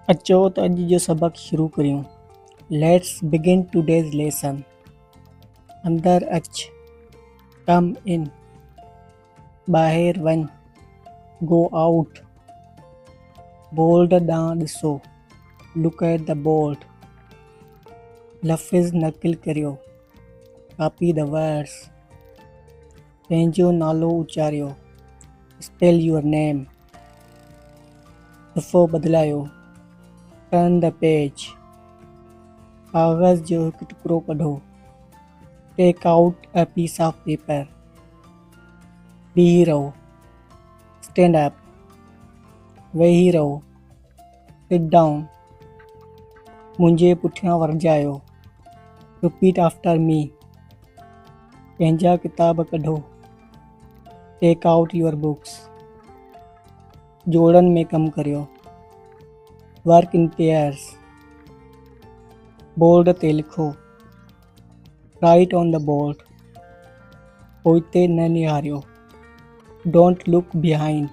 अचो त अॼु जो सबक़ शुरू करियूं। Let's begin today's lesson. अंदर अच, कम इन। ॿाहिरि वञ, गो आउट। बोर्ड ॾांहुं ॾिसो, लुक एट द बोर्ड। लफ़्ज़ नक़िल करियो, कॉपी द वर्ड्स। पंहिंजो नालो उचारियो, स्पेल योर नेम। दफ़ो बदिलायो, टर्न द पेज। कागज़ जो हिकु टुकड़ो कढो, take out a piece of paper. बीही रहो, स्टैंड अप। वेही रहो, सिट डाउन। मुंहिंजे पुठियां वरजायो, रिपीट आफ्टर मी। पंहिंजा किताब कढो, टेक आउट योर बुक्स। जोड़नि में कमु करियो, वर्क इन पेयर्स। बोर्ड ते लिखो, राइट ऑन द बोर्ड। पोइते न निहारियो, डोंट लुक बिहाइंड।